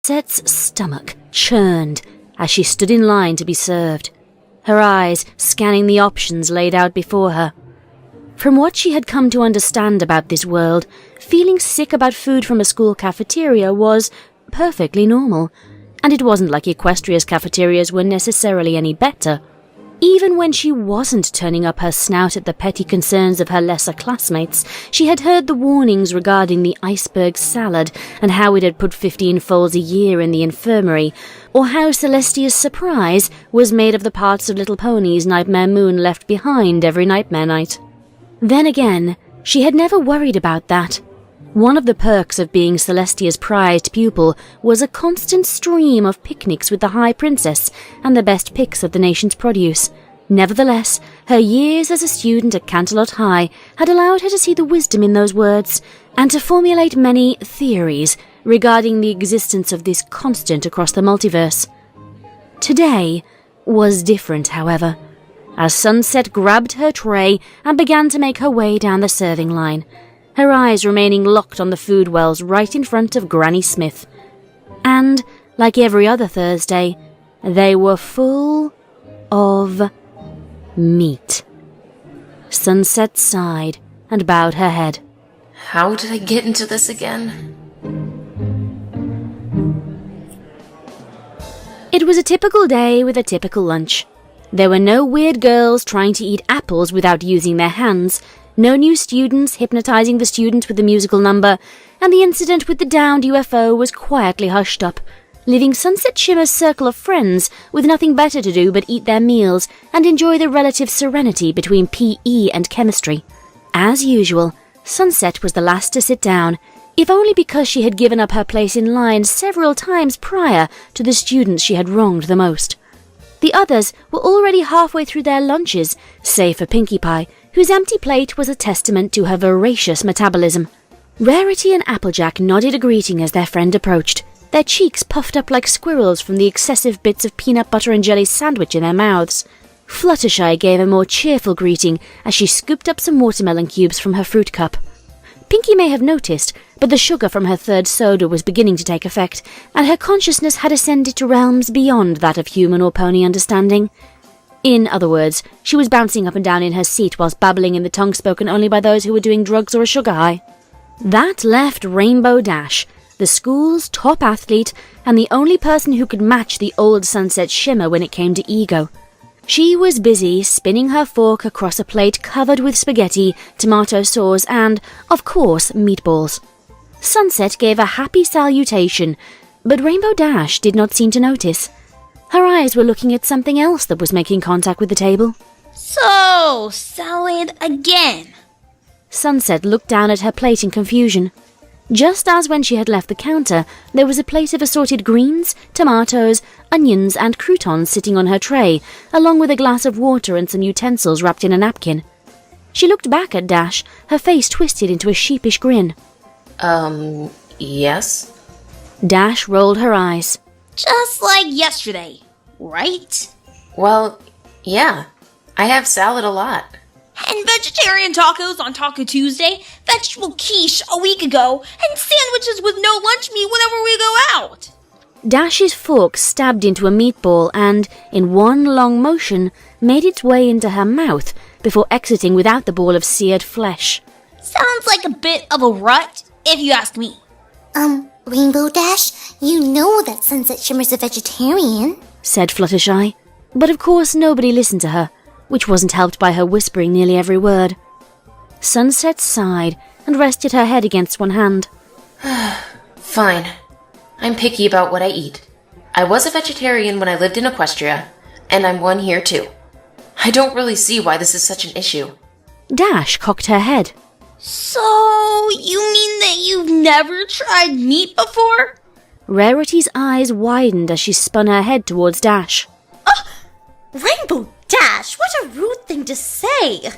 Sunset's stomach churned as she stood in line to be served, her eyes scanning the options laid out before her. From what she had come to understand about this world, feeling sick about food from a school cafeteria was perfectly normal, and it wasn't like Equestria's cafeterias were necessarily any better. Even when she wasn't turning up her snout at the petty concerns of her lesser classmates, she had heard the warnings regarding the iceberg salad and how it had put 15 foals a year in the infirmary, or how Celestia's surprise was made of the parts of Little Pony's Nightmare Moon left behind every nightmare night. Then again, she had never worried about that. One of the perks of being Celestia's prized pupil was a constant stream of picnics with the High Princess and the best picks of the nation's produce. Nevertheless, her years as a student at Canterlot High had allowed her to see the wisdom in those words, and to formulate many theories regarding the existence of this constant across the multiverse. Today was different, however, as Sunset grabbed her tray and began to make her way down the serving line, her eyes remaining locked on the food wells right in front of Granny Smith. And, like every other Thursday, they were full of meat. Sunset sighed and bowed her head. How did I get into this again? It was a typical day with a typical lunch. There were no weird girls trying to eat apples without using their hands, no new students hypnotizing the students with the musical number, and the incident with the downed UFO was quietly hushed up, leaving Sunset Shimmer's circle of friends with nothing better to do but eat their meals and enjoy the relative serenity between PE and chemistry. As usual, Sunset was the last to sit down, if only because she had given up her place in line several times prior to the students she had wronged the most. The others were already halfway through their lunches, save for Pinkie Pie, whose empty plate was a testament to her voracious metabolism. Rarity and Applejack nodded a greeting as their friend approached, their cheeks puffed up like squirrels from the excessive bits of peanut butter and jelly sandwich in their mouths. Fluttershy gave a more cheerful greeting as she scooped up some watermelon cubes from her fruit cup. Pinkie may have noticed, but the sugar from her third soda was beginning to take effect, and her consciousness had ascended to realms beyond that of human or pony understanding. In other words, she was bouncing up and down in her seat whilst babbling in the tongue spoken only by those who were doing drugs or a sugar high. That left Rainbow Dash, the school's top athlete, and the only person who could match the old Sunset Shimmer when it came to ego. She was busy spinning her fork across a plate covered with spaghetti, tomato sauce, and, of course, meatballs. Sunset gave a happy salutation, but Rainbow Dash did not seem to notice. Her eyes were looking at something else that was making contact with the table. So, salad again. Sunset looked down at her plate in confusion. Just as when she had left the counter, there was a plate of assorted greens, tomatoes, onions, and croutons sitting on her tray, along with a glass of water and some utensils wrapped in a napkin. She looked back at Dash, her face twisted into a sheepish grin. Yes? Dash rolled her eyes. Just like yesterday, right? Well, yeah. I have salad a lot. And vegetarian tacos on Taco Tuesday, vegetable quiche a week ago, and sandwiches with no lunch meat whenever we go out. Dash's fork stabbed into a meatball and, in one long motion, made its way into her mouth before exiting without the ball of seared flesh. Sounds like a bit of a rut, if you ask me. Rainbow Dash, you know that Sunset Shimmer's a vegetarian, said Fluttershy. But of course nobody listened to her, which wasn't helped by her whispering nearly every word. Sunset sighed and rested her head against one hand. Fine. I'm picky about what I eat. I was a vegetarian when I lived in Equestria, and I'm one here too. I don't really see why this is such an issue. Dash cocked her head. So, you mean that you've never tried meat before? Rarity's eyes widened as she spun her head towards Dash. Rainbow Dash, what a rude thing to say.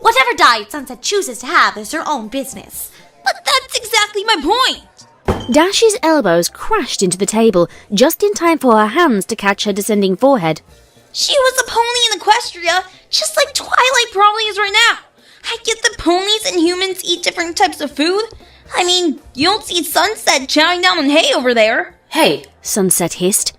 Whatever diet Sunset chooses to have is her own business. But that's exactly my point. Dash's elbows crashed into the table just in time for her hands to catch her descending forehead. She was a pony in Equestria, just like Twilight probably is right now. I get that ponies and humans eat different types of food. I mean, you don't see Sunset chowing down on hay over there. Hey, Sunset hissed.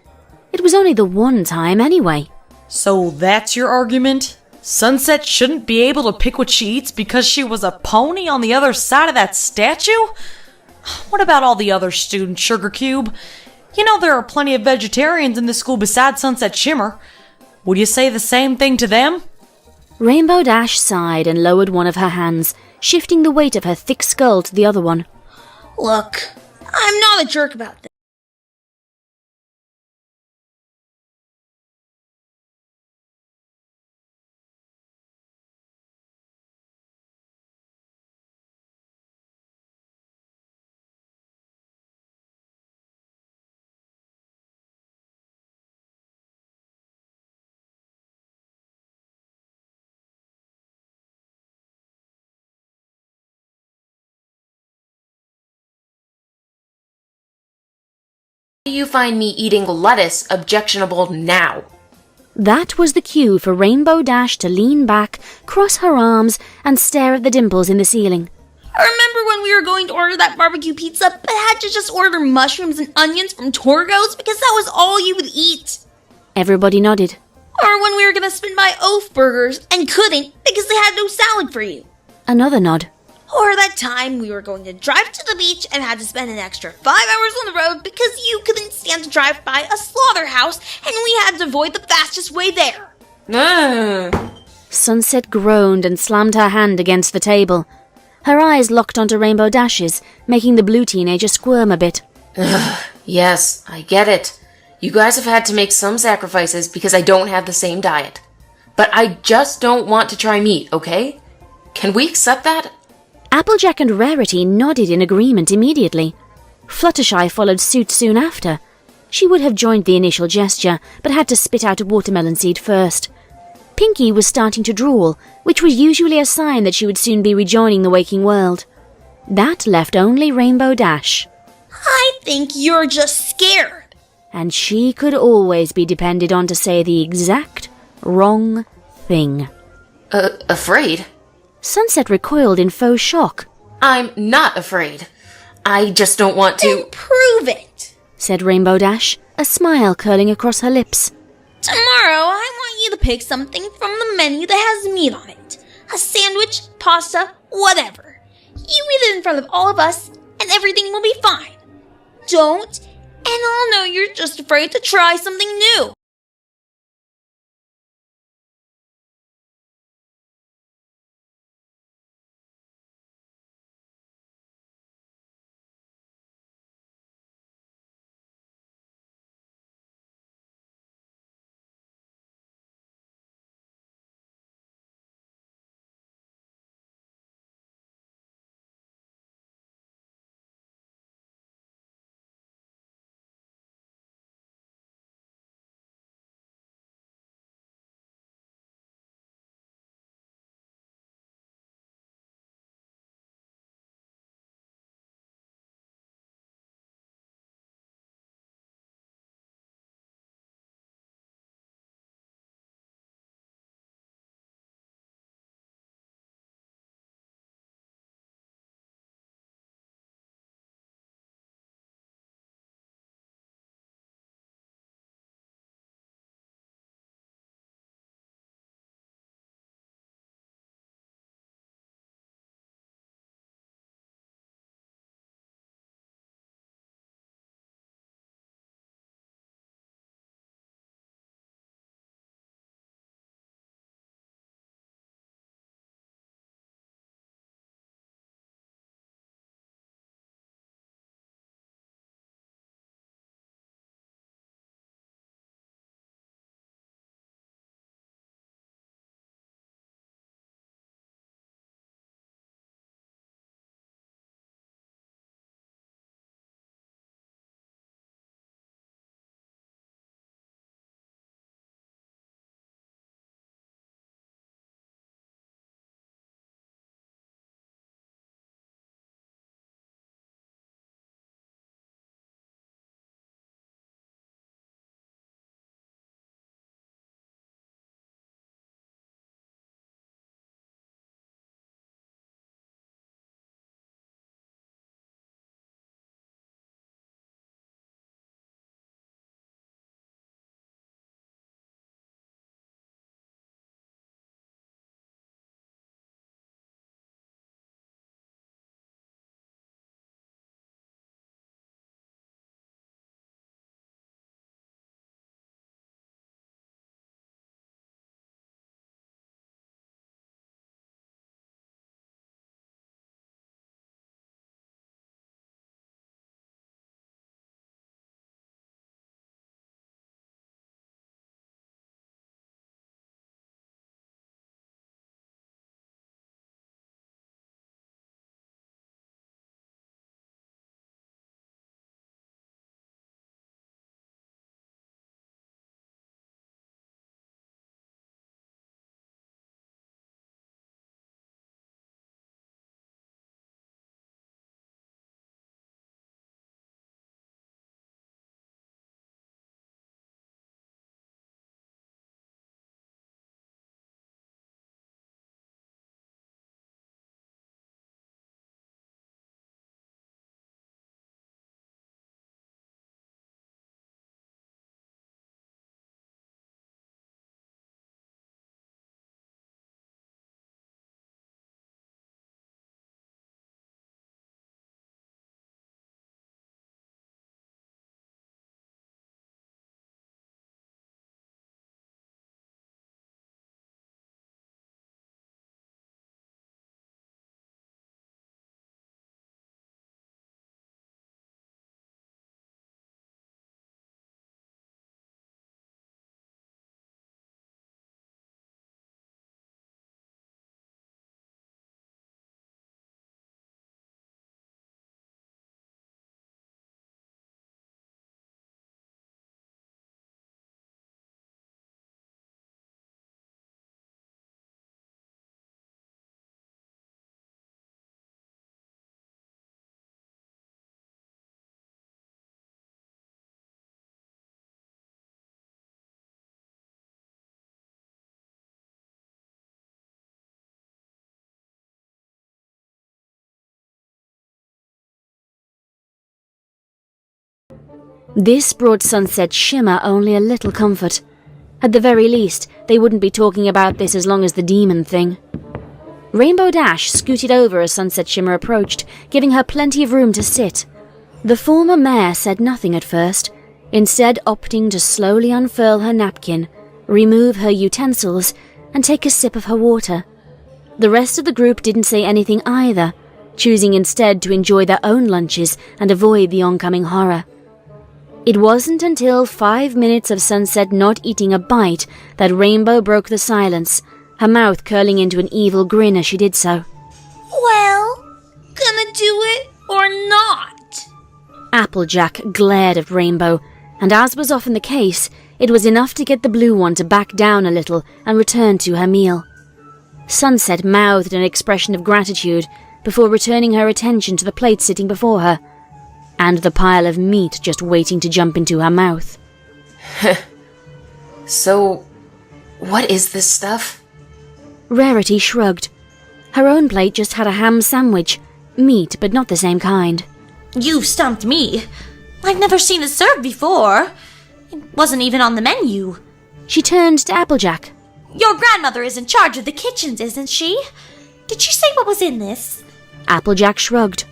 It was only the one time anyway. So that's your argument? Sunset shouldn't be able to pick what she eats because she was a pony on the other side of that statue? What about all the other students, Sugar Cube? You know there are plenty of vegetarians in this school besides Sunset Shimmer. Would you say the same thing to them? Rainbow Dash sighed and lowered one of her hands, shifting the weight of her thick skull to the other one. Look, I'm not a jerk about this. do you find me eating lettuce objectionable now? That was the cue for Rainbow Dash to lean back, cross her arms, and stare at the dimples in the ceiling. I remember when we were going to order that barbecue pizza, but had to just order mushrooms and onions from Torgo's because that was all you would eat. Everybody nodded. Or when we were going to spin by Oaf Burgers and couldn't because they had no salad for you. Another nod. Or that time we were going to drive to the beach and had to spend an extra 5 hours on the road because you couldn't stand to drive by a slaughterhouse and we had to avoid the fastest way there. Sunset groaned and slammed her hand against the table. Her eyes locked onto Rainbow Dash's, making the blue teenager squirm a bit. Yes, I get it. You guys have had to make some sacrifices because I don't have the same diet. But I just don't want to try meat, okay? Can we accept that? Applejack and Rarity nodded in agreement immediately. Fluttershy followed suit soon after. She would have joined the initial gesture, but had to spit out a watermelon seed first. Pinky was starting to drool, which was usually a sign that she would soon be rejoining the waking world. That left only Rainbow Dash. I think you're just scared. And she could always be depended on to say the exact wrong thing. Afraid? Sunset recoiled in faux shock. I'm not afraid. I just don't want to... Then prove it. Said Rainbow Dash, a smile curling across her lips. Tomorrow, I want you to pick something from the menu that has meat on it. A sandwich, pasta, whatever. You eat it in front of all of us, and everything will be fine. Don't, and I'll know you're just afraid to try something new. This brought Sunset's shimmer only a little comfort. At the very least, they wouldn't be talking about this as long as the demon thing. Rainbow Dash scooted over as Sunset Shimmer approached, giving her plenty of room to sit. The former mare said nothing at first, instead opting to slowly unfurl her napkin, remove her utensils, and take a sip of her water. The rest of the group didn't say anything either, choosing instead to enjoy their own lunches and avoid the oncoming horror. It wasn't until 5 minutes of Sunset not eating a bite that Rainbow broke the silence, her mouth curling into an evil grin as she did so. Well, gonna do it or not? Applejack glared at Rainbow, and as was often the case, it was enough to get the blue one to back down a little and return to her meal. Sunset mouthed an expression of gratitude before returning her attention to the plate sitting before her, and the pile of meat just waiting to jump into her mouth. So, what is this stuff? Rarity shrugged. Her own plate just had a ham sandwich, meat but not the same kind. You've stumped me. I've never seen it served before. It wasn't even on the menu. She turned to Applejack. Your grandmother is in charge of the kitchens, isn't she? Did she say what was in this? Applejack shrugged.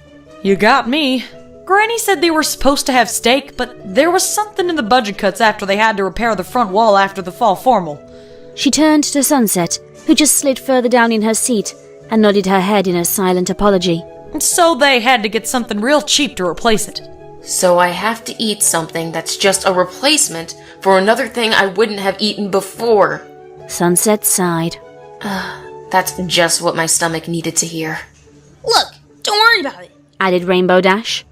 You got me. Granny said they were supposed to have steak, but there was something in the budget cuts after they had to repair the front wall after the fall formal. She turned to Sunset, who just slid further down in her seat and nodded her head in a silent apology. So they had to get something real cheap to replace it. So I have to eat something that's just a replacement for another thing I wouldn't have eaten before. Sunset sighed. That's just what my stomach needed to hear. Look, don't worry about it. Added Rainbow Dash.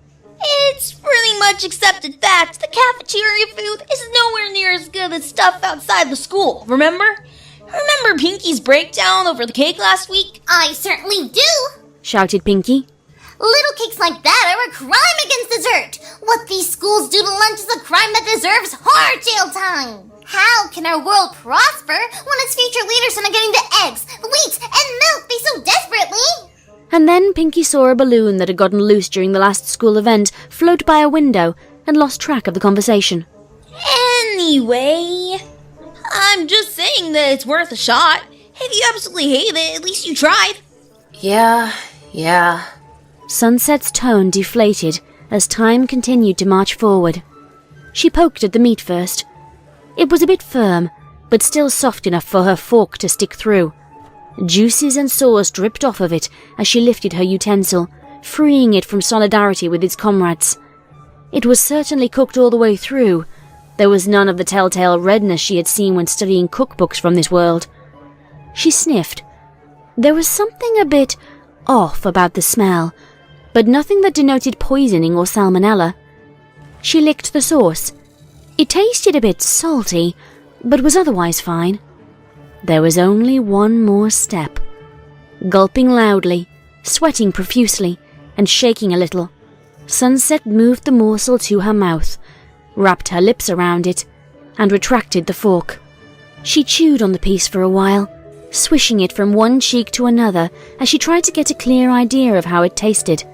It's pretty much accepted fact the cafeteria food is nowhere near as good as stuff outside the school, remember? Remember Pinky's breakdown over the cake last week? I certainly do! Shouted Pinky. Little cakes like that are a crime against dessert! What these schools do to lunch is a crime that deserves hard jail time! How can our world prosper when its future leaders are not getting the eggs, wheat, and milk they so desperately? And then Pinky saw a balloon that had gotten loose during the last school event float by a window and lost track of the conversation. Anyway, I'm just saying that it's worth a shot. If you absolutely hate it, at least you tried. Yeah. Sunset's tone deflated as time continued to march forward. She poked at the meat first. It was a bit firm, but still soft enough for her fork to stick through. Juices and sauce dripped off of it as she lifted her utensil, freeing it from solidarity with its comrades. It was certainly cooked all the way through. There was none of the telltale redness she had seen when studying cookbooks from this world. She sniffed. There was something a bit off about the smell, but nothing that denoted poisoning or salmonella. She licked the sauce. It tasted a bit salty, but was otherwise fine. There was only one more step. Gulping loudly, sweating profusely, and shaking a little, Sunset moved the morsel to her mouth, wrapped her lips around it, and retracted the fork. She chewed on the piece for a while, swishing it from one cheek to another as she tried to get a clear idea of how it tasted.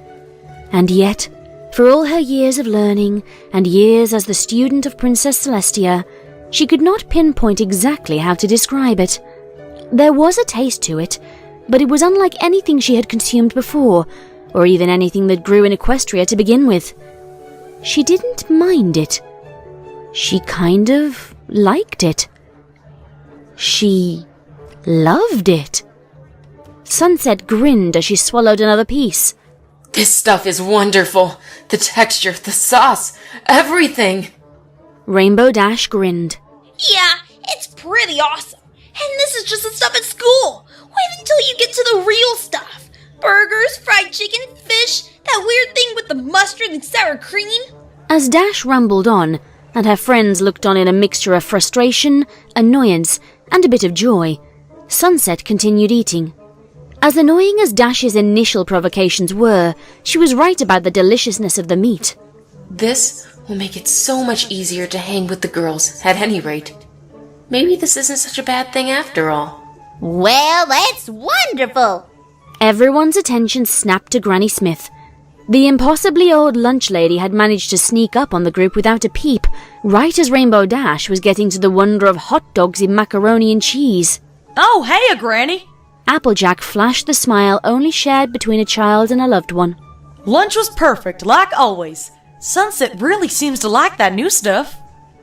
And yet, for all her years of learning and years as the student of Princess Celestia, she could not pinpoint exactly how to describe it. There was a taste to it, but it was unlike anything she had consumed before, or even anything that grew in Equestria to begin with. She didn't mind it. She kind of liked it. She loved it. Sunset grinned as she swallowed another piece. This stuff is wonderful. The texture, the sauce, everything. Rainbow Dash grinned. Yeah, it's pretty awesome. And this is just the stuff at school. Wait until you get to the real stuff. Burgers, fried chicken, fish, that weird thing with the mustard and sour cream. As Dash rumbled on, and her friends looked on in a mixture of frustration, annoyance, and a bit of joy, Sunset continued eating. As annoying as Dash's initial provocations were, she was right about the deliciousness of the meat. This will make it so much easier to hang with the girls, at any rate. Maybe this isn't such a bad thing after all. Well, that's wonderful! Everyone's attention snapped to Granny Smith. The impossibly old lunch lady had managed to sneak up on the group without a peep, right as Rainbow Dash was getting to the wonder of hot dogs in macaroni and cheese. Oh, heya, Granny! Applejack flashed the smile only shared between a child and a loved one. Lunch was perfect, like always. Sunset really seems to like that new stuff.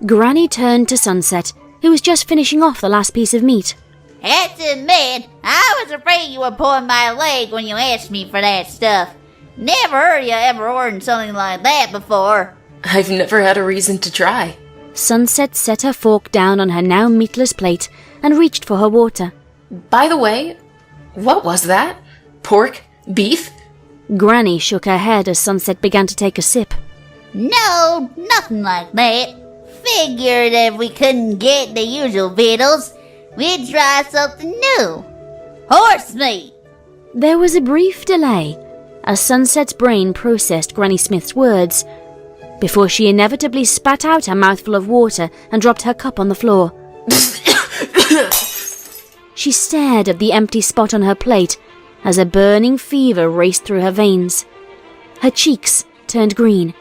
Granny turned to Sunset, who was just finishing off the last piece of meat. Have to admit, I was afraid you were pulling my leg when you asked me for that stuff. Never heard you ever ordered something like that before. I've never had a reason to try. Sunset set her fork down on her now meatless plate and reached for her water. By the way, what was that? Pork? Beef? Granny shook her head as Sunset began to take a sip. No, nothing like that. Figured if we couldn't get the usual victuals, we'd try something new. Horse meat! There was a brief delay as Sunset's brain processed Granny Smith's words, before she inevitably spat out her mouthful of water and dropped her cup on the floor. She stared at the empty spot on her plate as a burning fever raced through her veins. Her cheeks turned green,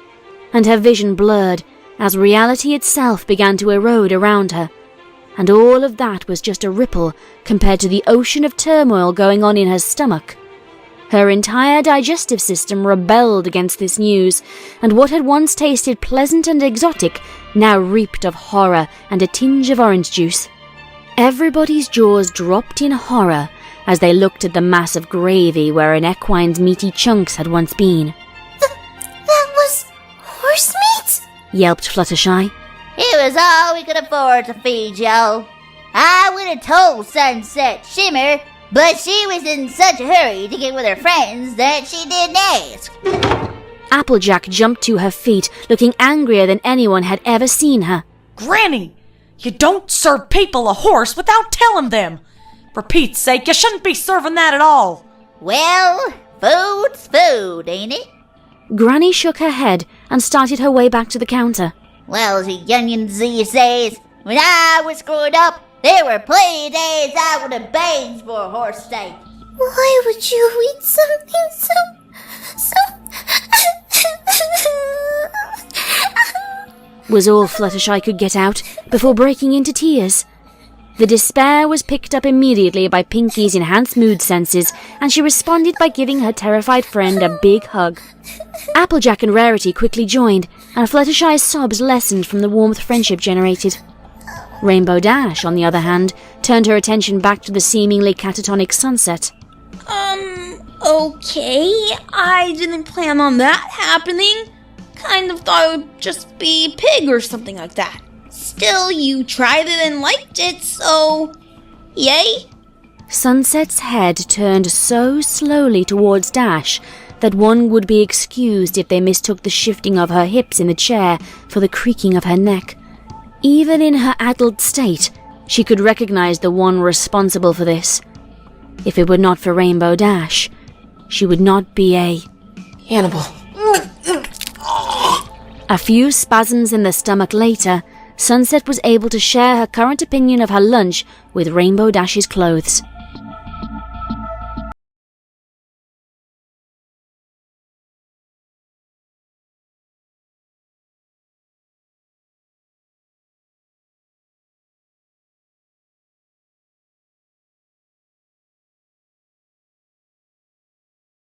and her vision blurred as reality itself began to erode around her, and all of that was just a ripple compared to the ocean of turmoil going on in her stomach. Her entire digestive system rebelled against this news, and what had once tasted pleasant and exotic now reeked of horror and a tinge of orange juice. Everybody's jaws dropped in horror as they looked at the mass of gravy where an equine's meaty chunks had once been. That was horse meat? Yelped Fluttershy. It was all we could afford to feed y'all. I would have told Sunset Shimmer, but she was in such a hurry to get with her friends that she didn't ask. Applejack jumped to her feet, looking angrier than anyone had ever seen her. Granny, you don't serve people a horse without telling them. For Pete's sake, you shouldn't be serving that at all. Well, food's food, ain't it? Granny shook her head and started her way back to the counter. Well, as a youngin' these days, when I was growing up, there were plenty of days I would have begged for a horse steak. Why would you eat something so... was all Fluttershy could get out before breaking into tears. The despair was picked up immediately by Pinky's enhanced mood senses, and she responded by giving her terrified friend a big hug. Applejack and Rarity quickly joined, and Fluttershy's sobs lessened from the warmth friendship generated. Rainbow Dash, on the other hand, turned her attention back to the seemingly catatonic Sunset. Okay, I didn't plan on that happening. Kind of thought it would just be pig or something like that. Still, you tried it and liked it, so... yay? Sunset's head turned so slowly towards Dash that one would be excused if they mistook the shifting of her hips in the chair for the creaking of her neck. Even in her addled state, she could recognize the one responsible for this. If it were not for Rainbow Dash, she would not be a... Hannibal. A few spasms in the stomach later, Sunset was able to share her current opinion of her lunch with Rainbow Dash's clothes.